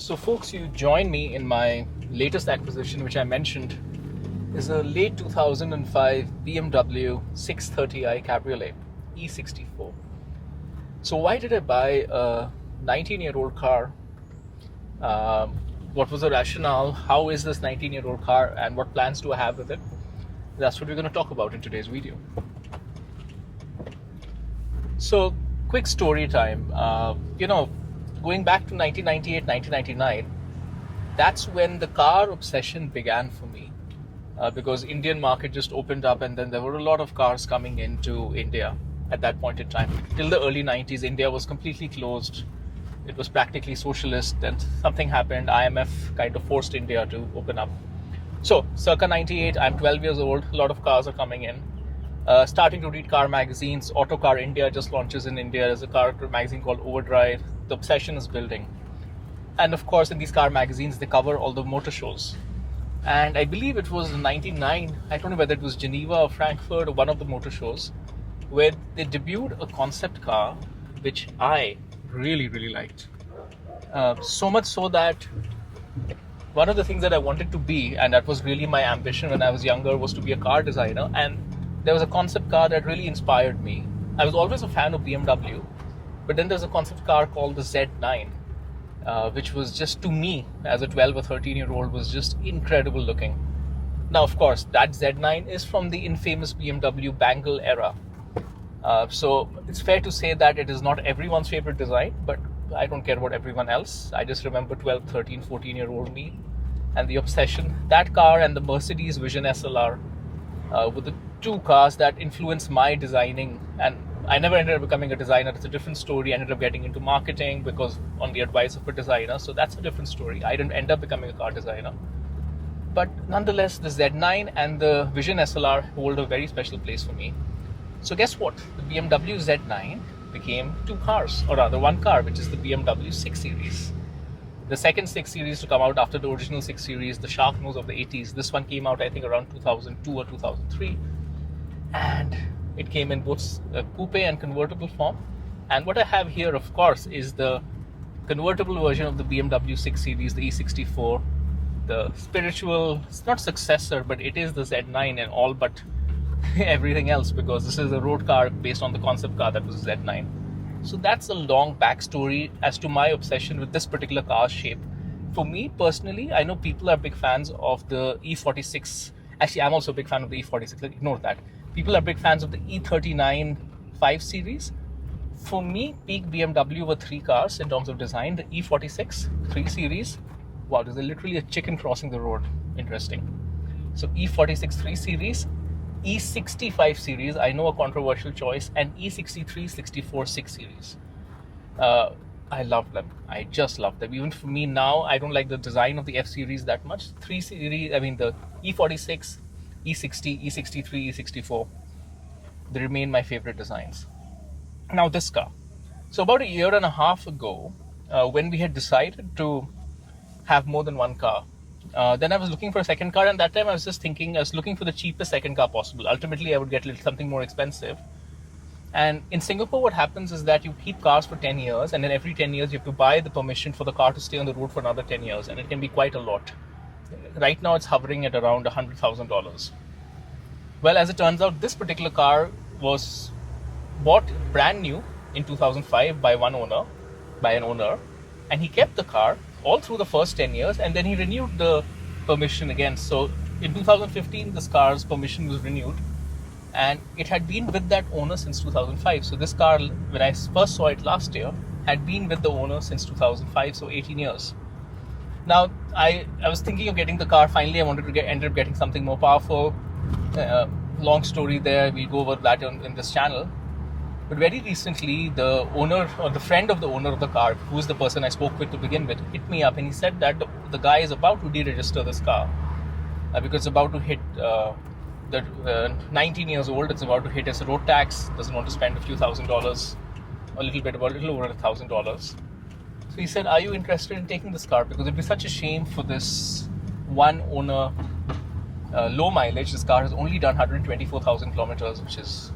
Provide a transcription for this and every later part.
So folks, you join me in my latest acquisition, which I mentioned is a late 2005 BMW 630i Cabriolet E64. So why did I buy a 19-year-old car? What was the rationale? How is this 19-year-old car and what plans do I have with it? That's what we're going to talk about in today's video. So quick story time. Going back to 1998, 1999, that's when the car obsession began for me. Because Indian market just opened up and then there were a lot of cars coming into India at that point in time. Till the early 90s, India was completely closed. It was practically socialist, and something happened. IMF kind of forced India to open up. So, circa 98, I'm 12 years old. A lot of cars are coming in. Starting to read car magazines. Autocar India just launches in India. There's a car magazine called Overdrive. The obsession is building. And of course, in these car magazines, they cover all the motor shows. And I believe it was in 99, I don't know whether it was Geneva or Frankfurt or one of the motor shows, where they debuted a concept car, which I really, really liked. So much so that one of the things that I wanted to be, and that was really my ambition when I was younger, was to be a car designer. And there was a concept car that really inspired me. I was always a fan of BMW, but then there's a concept car called the Z9, which was just, to me, as a 12 or 13-year-old, was just incredible looking. Now, of course, that Z9 is from the infamous BMW Bangle era. So it's fair to say that it is not everyone's favorite design, but I don't care about everyone else. I just remember 12, 13, 14-year-old me and the obsession. That car and the Mercedes Vision SLR were the two cars that influenced my designing. And I never ended up becoming a designer. It's a different story. I ended up getting into marketing because on the advice of a designer. So that's a different story. I didn't end up becoming a car designer. But nonetheless, the Z9 and the Vision SLR hold a very special place for me. So guess what? The BMW Z9 became two cars, or rather one car, which is the BMW 6 Series. The second 6 Series to come out after the original 6 Series, the shark nose of the 80s. This one came out, I think, around 2002 or 2003. And it came in both coupe and convertible form. And what I have here, of course, is the convertible version of the BMW 6 Series, the E64. The spiritual, it's not successor, but it is the Z9 and all but everything else, because this is a road car based on the concept car that was Z9. So that's a long backstory as to my obsession with this particular car shape. For me personally, I know people are big fans of the E46. Actually, I'm also a big fan of the E46. Ignore that. People are big fans of the E39 5 Series. For me, peak BMW were three cars in terms of design. The E46 3 Series. Wow, there's literally a chicken crossing the road. Interesting. So E46 3 Series, E65 Series, I know a controversial choice, and E63 64 6 Series. I love them. I just love them. Even for me now, I don't like the design of the F Series that much. 3 Series, I mean the E46, E60, E63, E64, they remain my favorite designs. Now this car. So about a year and a half ago, when we had decided to have more than one car, then I was looking for a second car, and that time I was just thinking, I was looking for the cheapest second car possible. Ultimately, I would get something more expensive. And in Singapore, what happens is that you keep cars for 10 years, and then every 10 years you have to buy the permission for the car to stay on the road for another 10 years, and it can be quite a lot. Right now, it's hovering at around $100,000. Well, as it turns out, this particular car was bought brand new in 2005 by an owner, and he kept the car all through the first 10 years, and then he renewed the permission again. So in 2015, this car's permission was renewed, and it had been with that owner since 2005. So this car, when I first saw it last year, had been with the owner since 2005, so 18 years. Now, I was thinking of getting the car. Finally, I wanted to ended up getting something more powerful. Long story there, we'll go over that in this channel. But very recently, the owner, or the friend of the owner of the car, who is the person I spoke with to begin with, hit me up, and he said that the guy is about to deregister this car because it's about to hit 19 years old. It's about to hit its road tax. Doesn't want to spend a few $1,000s, a little over $1,000. So he said, "Are you interested in taking this car? Because it'd be such a shame for this one owner, low mileage. This car has only done 124,000 kilometers, which is,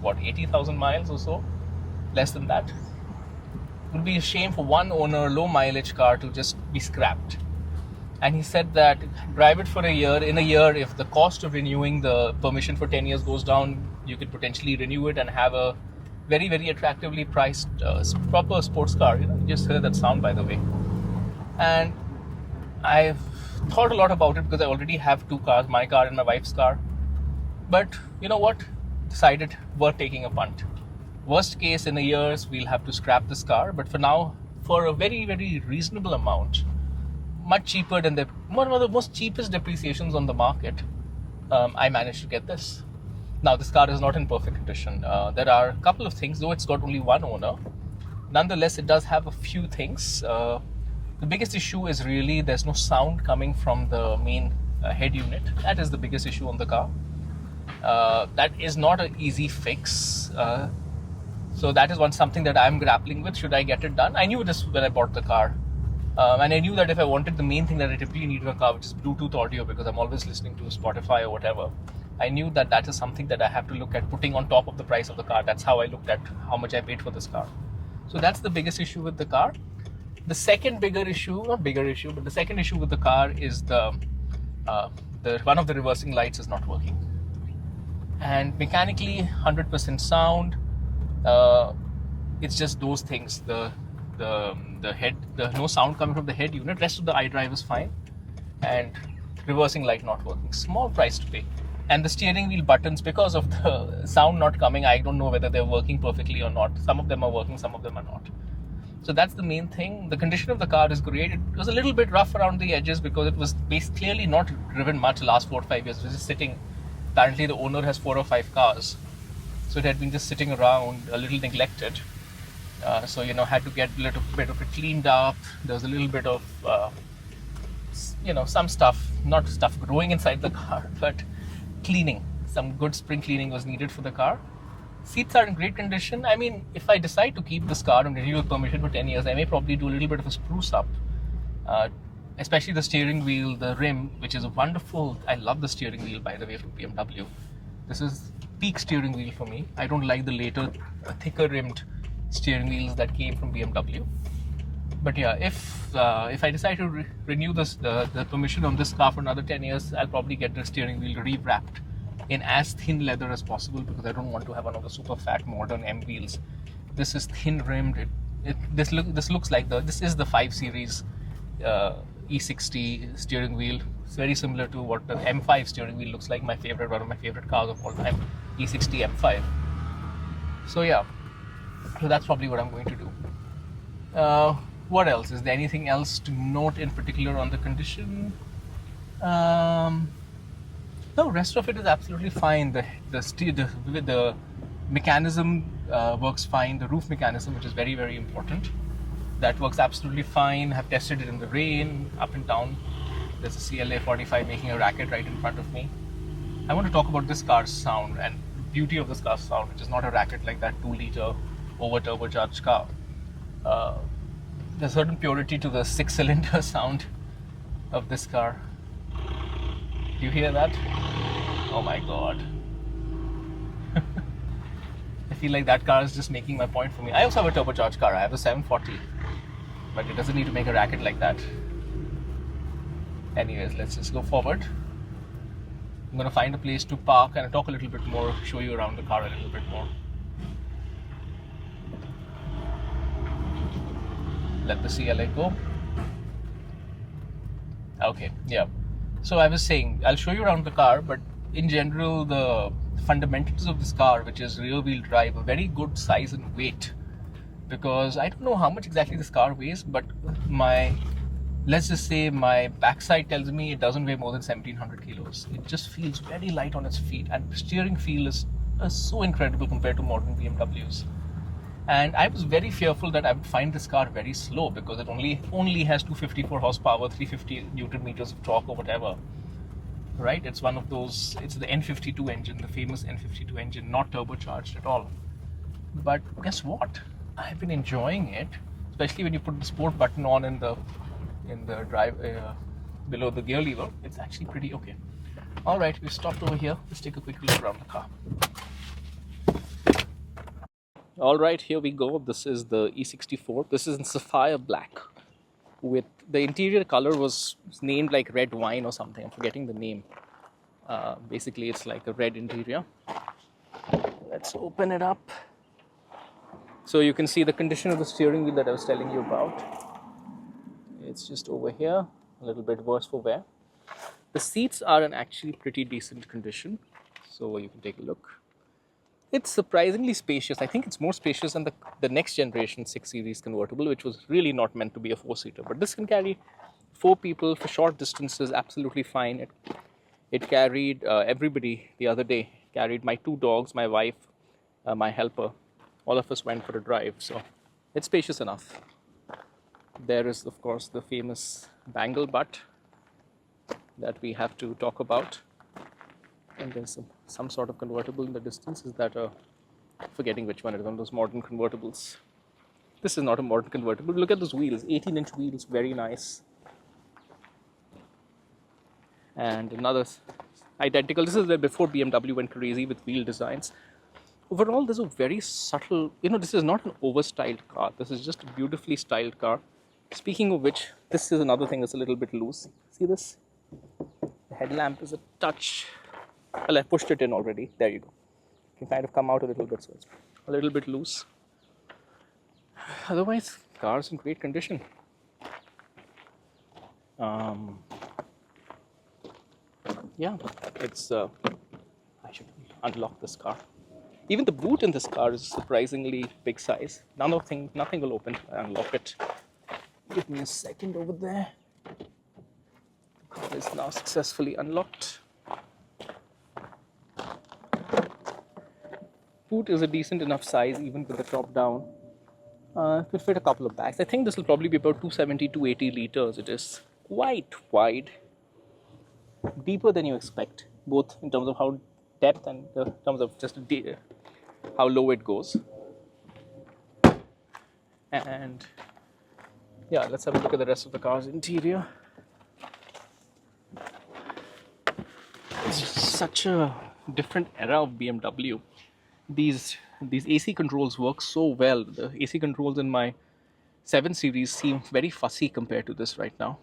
what, 80,000 miles or so, less than that. would be a shame for one owner, low mileage car, to just be scrapped. And he said that drive it for a year. In a year, if the cost of renewing the permission for 10 years goes down, you could potentially renew it and have a very, very attractively priced proper sports car. You just heard that sound, by the way. And I've thought a lot about it because I already have two cars, my car and my wife's car. But you know what? Decided we're taking a punt. Worst case, in a year, we'll have to scrap this car. But for now, for a very, very reasonable amount, much cheaper than one of the most cheapest depreciations on the market, I managed to get this. Now, this car is not in perfect condition. There are a couple of things, though it's got only one owner. Nonetheless, it does have a few things. The biggest issue is really there's no sound coming from the main head unit. That is the biggest issue on the car. That is not an easy fix. So that is something that I'm grappling with. Should I get it done? I knew this when I bought the car. And I knew that if I wanted the main thing that I typically need in a car, which is Bluetooth audio, because I'm always listening to Spotify or whatever, I knew that that is something that I have to look at putting on top of the price of the car. That's how I looked at how much I paid for this car. So that's the biggest issue with the car. The second the second issue with the car is the one of the reversing lights is not working. And mechanically, 100% sound. It's just those things. The no sound coming from the head unit. Rest of the iDrive is fine, and reversing light not working. Small price to pay. And the steering wheel buttons, because of the sound not coming, I don't know whether they're working perfectly or not. Some of them are working, some of them are not. So that's the main thing. The condition of the car is great. It was a little bit rough around the edges because it was clearly not driven much the last 4 or 5 years. It was just sitting. Apparently the owner has 4 or 5 cars, so it had been just sitting around, a little neglected. So had to get a little bit of it cleaned up. There was a little bit of some stuff, not stuff growing inside the car, but cleaning. Some good spring cleaning was needed for the car. Seats are in great condition. I mean, if I decide to keep this car and renew the permission for 10 years, I may probably do a little bit of a spruce up. Especially the steering wheel, the rim, which is wonderful. I love the steering wheel, by the way, from BMW. This is peak steering wheel for me. I don't like the later, thicker rimmed steering wheels that came from BMW. But yeah, if I decide to renew the permission on this car for another 10 years, I'll probably get the steering wheel re-wrapped in as thin leather as possible, because I don't want to have one of the super fat modern M wheels. This is thin rimmed. This looks like this is the 5 Series E60 steering wheel. It's very similar to what the M5 steering wheel looks like. One of my favorite cars of all time, E60 M5. So yeah, so that's probably what I'm going to do. What else? Is there anything else to note in particular on the condition? No, rest of it is absolutely fine. The mechanism works fine. The roof mechanism, which is very, very important, that works absolutely fine. I've tested it in the rain, up and down. There's a CLA 45 making a racket right in front of me. I want to talk about this car's sound and beauty of this car's sound, which is not a racket like that 2-liter over turbocharged car. There's a certain purity to the 6-cylinder sound of this car. Do you hear that? Oh my god. I feel like that car is just making my point for me. I also have a turbocharged car. I have a 740, but it doesn't need to make a racket like that. Anyways, let's just go forward. I'm going to find a place to park and talk a little bit more, show you around the car a little bit more. Let the CLA go. Okay, yeah. So I was saying, I'll show you around the car, but in general, the fundamentals of this car, which is rear wheel drive, a very good size and weight, because I don't know how much exactly this car weighs, but let's just say my backside tells me it doesn't weigh more than 1700 kilos. It just feels very light on its feet, and the steering feel is so incredible compared to modern BMWs. And I was very fearful that I would find this car very slow, because it only has 254 horsepower, 350 Newton meters of torque or whatever. Right? It's one of those, it's the N52 engine, the famous N52 engine, not turbocharged at all. But guess what? I've been enjoying it, especially when you put the sport button on in the drive below the gear lever. It's actually pretty okay. All right, we stopped over here. Let's take a quick look around the car. All right, here we go. This is the E64. This is in sapphire black. With the interior color was named like red wine or something. I'm forgetting the name. Basically, it's like a red interior. Let's open it up. So you can see the condition of the steering wheel that I was telling you about. It's just over here, a little bit worse for wear. The seats are in actually pretty decent condition. So you can take a look. It's surprisingly spacious. I think it's more spacious than the next generation 6 Series convertible, which was really not meant to be a 4-seater. But this can carry 4 people for short distances, absolutely fine. It carried everybody the other day. Carried my 2 dogs, my wife, my helper. All of us went for a drive, so it's spacious enough. There is, of course, the famous bangle butt that we have to talk about. And there's some sort of convertible in the distance. Is that a... forgetting which one it is, one of those modern convertibles. This is not a modern convertible. Look at those wheels, 18-inch wheels, very nice. And another identical. This is where before BMW went crazy with wheel designs. Overall, there's a very subtle, this is not an overstyled car. This is just a beautifully styled car. Speaking of which, this is another thing that's a little bit loose. See this? The headlamp is a touch. Well, I pushed it in already. There you go. You can kind of come out a little bit, so it's a little bit loose. Otherwise, car's in great condition. Yeah, it's. I should unlock this car. Even the boot in this car is surprisingly big size. Nothing will open. I unlock it. Give me a second over there. The car is now successfully unlocked. Boot is a decent enough size, even with the top down. It could fit a couple of bags. I think this will probably be about 270, 280 liters. It is quite wide, deeper than you expect, both in terms of how depth and in terms of just how low it goes. And yeah, let's have a look at the rest of the car's interior. It's such a different era of BMW. These AC controls work so well. The AC controls in my 7 Series seem very fussy compared to this right now.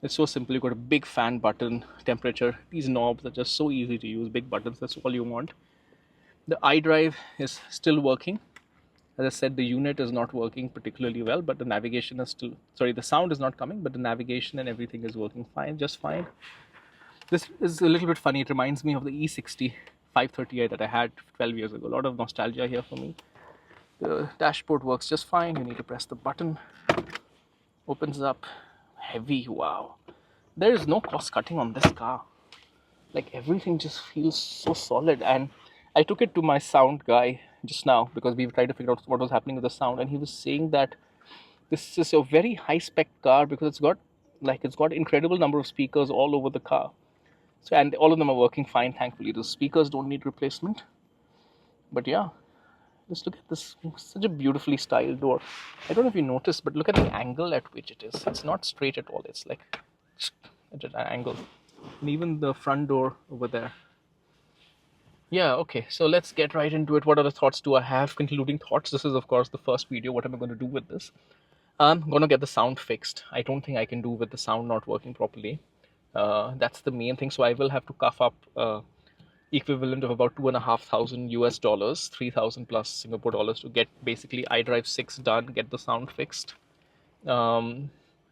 It's so simple. You've got a big fan button, temperature. These knobs are just so easy to use. Big buttons, that's all you want. The iDrive is still working. As I said, the unit is not working particularly well, but the navigation is still... sorry, the sound is not coming, but the navigation and everything is working fine, just fine. This is a little bit funny. It reminds me of the E60 530i that I had 12 years ago. A lot of nostalgia here for me. The dashboard works just fine. You need to press the button. Opens up. Heavy, wow. There is no cost cutting on this car. Like, everything just feels so solid. And I took it to my sound guy just now because we tried to figure out what was happening with the sound, and he was saying that this is a very high spec car because it's got incredible number of speakers all over the car. So, and all of them are working fine, thankfully. The speakers don't need replacement. But yeah, just look at this, such a beautifully styled door. I don't know if you noticed, but look at the angle at which it is. It's not straight at all. It's like at an angle. And even the front door over there. Yeah, okay, so let's get right into it. What other thoughts do I have? Concluding thoughts. This is, of course, the first video. What am I going to do with this? I'm going to get the sound fixed. I don't think I can do with the sound not working properly. That's the main thing. So I will have to cough up equivalent of about $2,500 US, 3,000 plus Singapore dollars to get basically iDrive 6 done, get the sound fixed.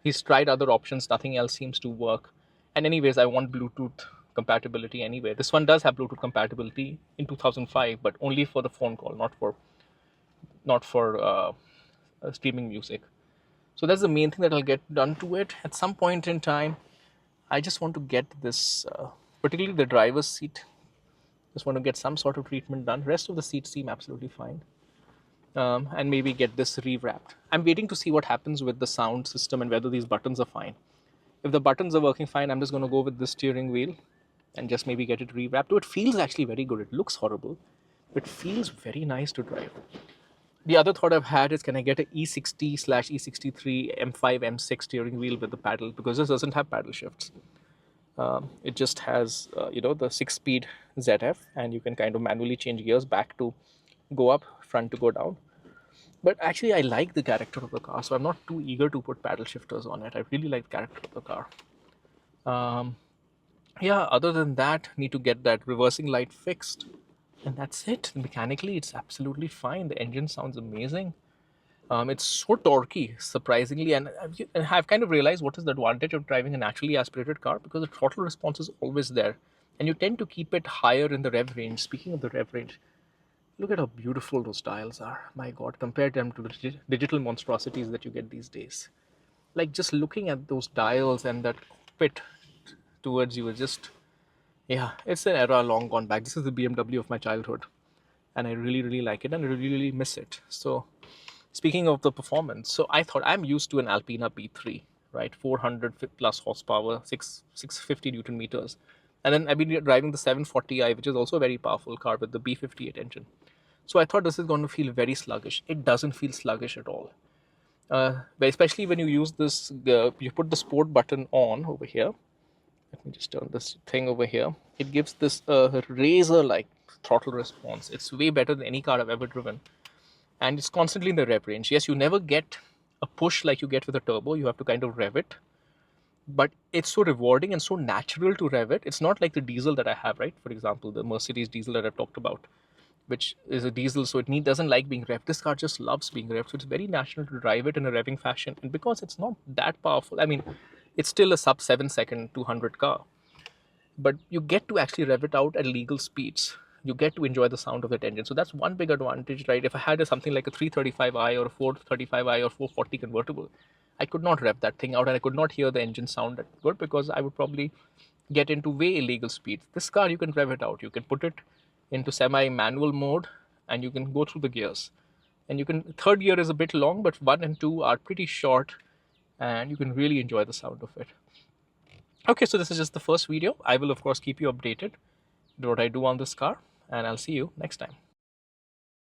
He's tried other options. Nothing else seems to work. And anyways, I want Bluetooth compatibility anyway. This one does have Bluetooth compatibility in 2005, but only for the phone call, not for streaming music. So that's the main thing that I'll get done to it. At some point in time, I just want to get this, particularly the driver's seat. Just want to get some sort of treatment done. Rest of the seats seem absolutely fine. And maybe get this rewrapped. I'm waiting to see what happens with the sound system and whether these buttons are fine. If the buttons are working fine, I'm just going to go with this steering wheel and just maybe get it rewrapped. It feels actually very good. It looks horrible, but it feels very nice to drive. The other thought I've had is, can I get an E60/E63 M5, M6 steering wheel with the paddle? Because this doesn't have paddle shifts. It just has, the 6-speed ZF, and you can kind of manually change gears back to go up front to go down. But actually, I like the character of the car, so I'm not too eager to put paddle shifters on it. I really like the character of the car. Um, yeah, other than that, need to get that reversing light fixed. And that's it. Mechanically, it's absolutely fine. The engine sounds amazing. It's so torquey, surprisingly, and I've kind of realized what is the advantage of driving a naturally aspirated car, because the throttle response is always there, and you tend to keep it higher in the rev range. Speaking of the rev range, look at how beautiful those dials are. My God, compare them to the digital monstrosities that you get these days. Like just looking at those dials and that cockpit towards you is just, yeah, it's an era long gone back. This is the BMW of my childhood, and I really, really like it, and I really, really miss it. So, speaking of the performance, so I thought I'm used to an Alpina B3, right? 400 plus horsepower, 650 Newton meters. And then I've been driving the 740i, which is also a very powerful car with the B58 engine. So I thought this is going to feel very sluggish. It doesn't feel sluggish at all. But especially when you use this, you put the sport button on over here. Let me just turn this thing over here. It gives this razor-like throttle response. It's way better than any car I've ever driven. And it's constantly in the rev range. Yes, you never get a push like you get with a turbo. You have to kind of rev it. But it's so rewarding and so natural to rev it. It's not like the diesel that I have, right? For example, the Mercedes diesel that I've talked about, which is a diesel, so it doesn't like being revved. This car just loves being revved, so it's very natural to drive it in a revving fashion. And because it's not that powerful, I mean, it's still a sub 7 second 200 car, but you get to actually rev it out at legal speeds. You get to enjoy the sound of that engine. So that's one big advantage, right? If I had something like a 335i or a 435i or 440 convertible, I could not rev that thing out and I could not hear the engine sound that good, because I would probably get into way illegal speeds. This car, you can rev it out. You can put it into semi-manual mode and you can go through the gears. And you can, third gear is a bit long, but 1 and 2 are pretty short and you can really enjoy the sound of it. Okay, so this is just the first video. I will of course keep you updated with what I do on this car, and I'll see you next time.